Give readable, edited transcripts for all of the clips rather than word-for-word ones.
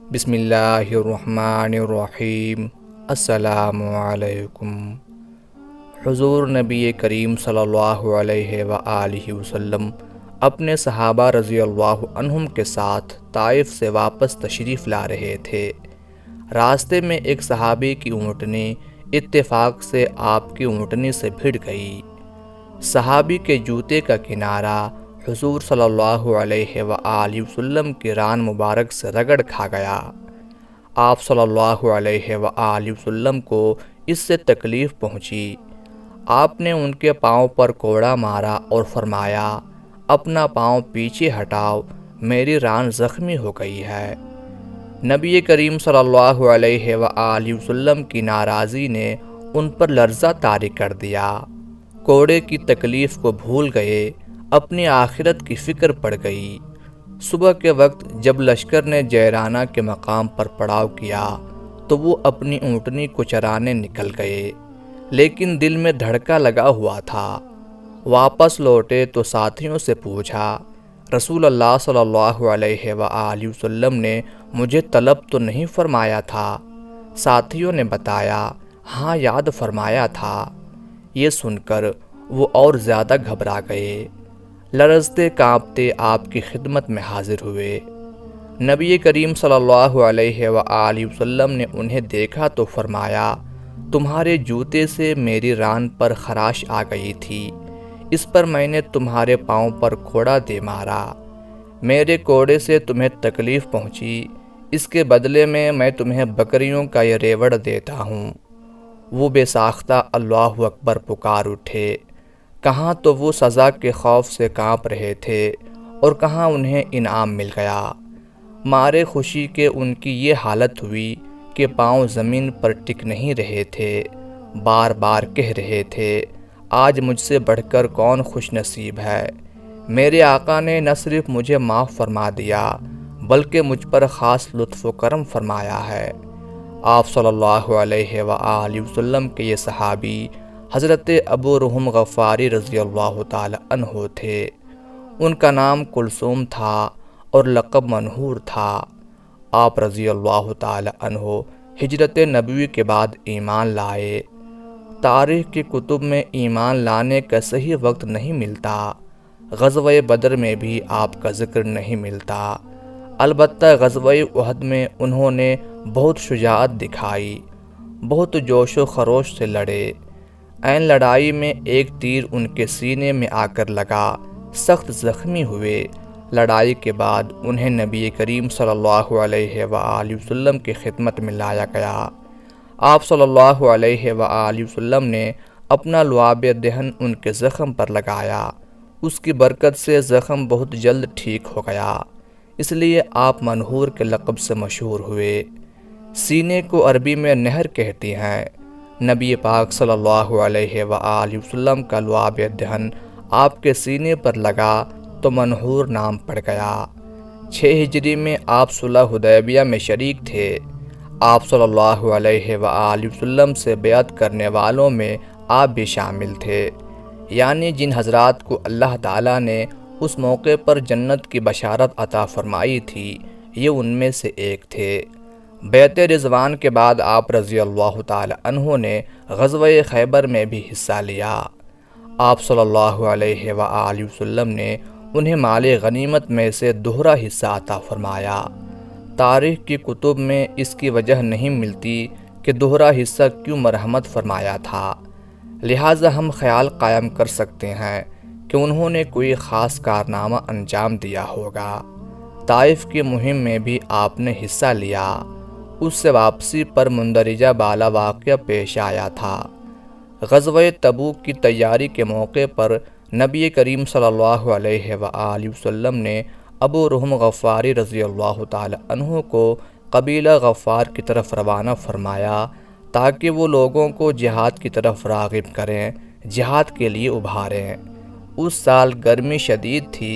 بسم اللہ الرحمن الرحیم۔ السلام علیکم۔ حضور نبی کریم صلی اللہ علیہ وآلہ وسلم اپنے صحابہ رضی اللہ عنہم کے ساتھ طائف سے واپس تشریف لا رہے تھے۔ راستے میں ایک صحابی کی اونٹنی اتفاق سے آپ کی اونٹنی سے بھڑ گئی۔ صحابی کے جوتے کا کنارہ حضور صلی اللہ علیہ وآلہ وسلم کی ران مبارک سے رگڑ کھا گیا۔ آپ صلی اللہ علیہ وآلہ وسلم کو اس سے تکلیف پہنچی۔ آپ نے ان کے پاؤں پر کوڑا مارا اور فرمایا، اپنا پاؤں پیچھے ہٹاؤ، میری ران زخمی ہو گئی ہے۔ نبی کریم صلی اللہ علیہ وآلہ وسلم کی ناراضی نے ان پر لرزہ طاری کر دیا۔ کوڑے کی تکلیف کو بھول گئے، اپنی آخرت کی فکر پڑ گئی۔ صبح کے وقت جب لشکر نے جیرانہ کے مقام پر پڑاؤ کیا تو وہ اپنی اونٹنی کو چرانے نکل گئے، لیکن دل میں دھڑکا لگا ہوا تھا۔ واپس لوٹے تو ساتھیوں سے پوچھا، رسول اللہ صلی اللہ علیہ وآلہ وسلم نے مجھے طلب تو نہیں فرمایا تھا؟ ساتھیوں نے بتایا، ہاں یاد فرمایا تھا۔ یہ سن کر وہ اور زیادہ گھبرا گئے، لرزتے کانپتے آپ کی خدمت میں حاضر ہوئے۔ نبی کریم صلی اللہ علیہ وآلہ وسلم نے انہیں دیکھا تو فرمایا، تمہارے جوتے سے میری ران پر خراش آ گئی تھی، اس پر میں نے تمہارے پاؤں پر کوڑا دے مارا۔ میرے کوڑے سے تمہیں تکلیف پہنچی، اس کے بدلے میں تمہیں بکریوں کا یہ ریوڑ دیتا ہوں۔ وہ بے ساختہ اللہ اکبر پکار اٹھے۔ کہاں تو وہ سزا کے خوف سے کانپ رہے تھے اور کہاں انہیں انعام مل گیا۔ مارے خوشی کے ان کی یہ حالت ہوئی کہ پاؤں زمین پر ٹک نہیں رہے تھے، بار بار کہہ رہے تھے، آج مجھ سے بڑھ کر کون خوش نصیب ہے۔ میرے آقا نے نہ صرف مجھے معاف فرما دیا بلکہ مجھ پر خاص لطف و کرم فرمایا ہے۔ آپ صلی اللہ علیہ وآلہ وسلم کے یہ صحابی حضرت ابو رحم غفاری رضی اللہ تعالی عنہ تھے۔ ان کا نام کلثوم تھا اور لقب منہور تھا۔ آپ رضی اللہ تعالی عنہ ہجرت نبوی کے بعد ایمان لائے۔ تاریخ کی کتب میں ایمان لانے کا صحیح وقت نہیں ملتا۔ غزوہ بدر میں بھی آپ کا ذکر نہیں ملتا، البتہ غزوہ احد میں انہوں نے بہت شجاعت دکھائی، بہت جوش و خروش سے لڑے۔ عین لڑائی میں ایک تیر ان کے سینے میں آ کر لگا، سخت زخمی ہوئے۔ لڑائی کے بعد انہیں نبی کریم صلی اللہ علیہ وآلہ وسلم کی خدمت میں لایا گیا۔ آپ صلی اللہ علیہ وآلہ وسلم نے اپنا لعاب دہن ان کے زخم پر لگایا، اس کی برکت سے زخم بہت جلد ٹھیک ہو گیا، اس لیے آپ منہور کے لقب سے مشہور ہوئے۔ سینے کو عربی میں نہر کہتی ہیں۔ نبی پاک صلی اللہ علیہ وآلہ وسلم کا لعاب دہن آپ کے سینے پر لگا تو منہور نام پڑ گیا۔ 6 ہجری میں آپ صلح حدیبیہ میں شریک تھے۔ آپ صلی اللہ علیہ وآلہ وسلم سے بیعت کرنے والوں میں آپ بھی شامل تھے، یعنی جن حضرات کو اللہ تعالیٰ نے اس موقع پر جنت کی بشارت عطا فرمائی تھی، یہ ان میں سے ایک تھے۔ بیعت رضوان کے بعد آپ رضی اللہ تعالی عنہ نے غزوہ خیبر میں بھی حصہ لیا۔ آپ صلی اللہ علیہ وآلہ وسلم نے انہیں مال غنیمت میں سے دوہرا حصہ عطا فرمایا۔ تاریخ کی کتب میں اس کی وجہ نہیں ملتی کہ دوہرا حصہ کیوں مرحمت فرمایا تھا، لہٰذا ہم خیال قائم کر سکتے ہیں کہ انہوں نے کوئی خاص کارنامہ انجام دیا ہوگا۔ طائف کی مہم میں بھی آپ نے حصہ لیا، اس سے واپسی پر مندرجہ بالا واقعہ پیش آیا تھا۔ غزوہ تبوک کی تیاری کے موقع پر نبی کریم صلی اللہ علیہ وآلہ وسلم نے ابو رحم غفاری رضی اللہ تعالی عنہ کو قبیلہ غفار کی طرف روانہ فرمایا تاکہ وہ لوگوں کو جہاد کی طرف راغب کریں، جہاد کے لیے ابھاریں۔ اس سال گرمی شدید تھی،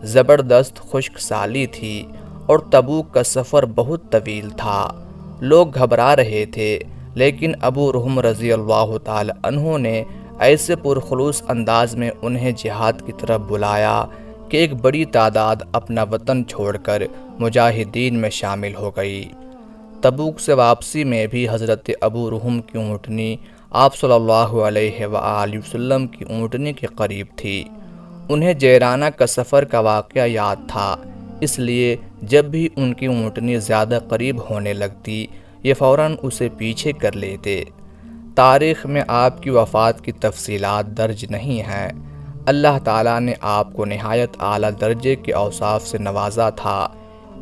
زبردست خشک سالی تھی اور تبوک کا سفر بہت طویل تھا۔ لوگ گھبرا رہے تھے، لیکن ابو رحم رضی اللہ تعالی عنہ نے ایسے پرخلوص انداز میں انہیں جہاد کی طرف بلایا کہ ایک بڑی تعداد اپنا وطن چھوڑ کر مجاہدین میں شامل ہو گئی۔ تبوک سے واپسی میں بھی حضرت ابو رحم کی اونٹنی آپ صلی اللہ علیہ وآلہ وسلم کی اونٹنی کے قریب تھی۔ انہیں جیرانہ کا سفر کا واقعہ یاد تھا، اس لیے جب بھی ان کی اونٹنی زیادہ قریب ہونے لگتی یہ فوراً اسے پیچھے کر لیتے۔ تاریخ میں آپ کی وفات کی تفصیلات درج نہیں ہیں۔ اللہ تعالیٰ نے آپ کو نہایت اعلیٰ درجے کے اوصاف سے نوازا تھا۔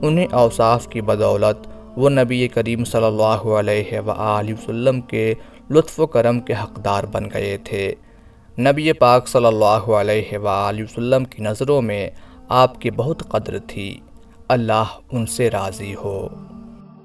انہیں اوصاف کی بدولت وہ نبی کریم صلی اللہ علیہ وآلہ وسلم کے لطف و کرم کے حقدار بن گئے تھے۔ نبی پاک صلی اللہ علیہ وآلہ وسلم کی نظروں میں آپ کی بہت قدر تھی۔ اللہ ان سے راضی ہو۔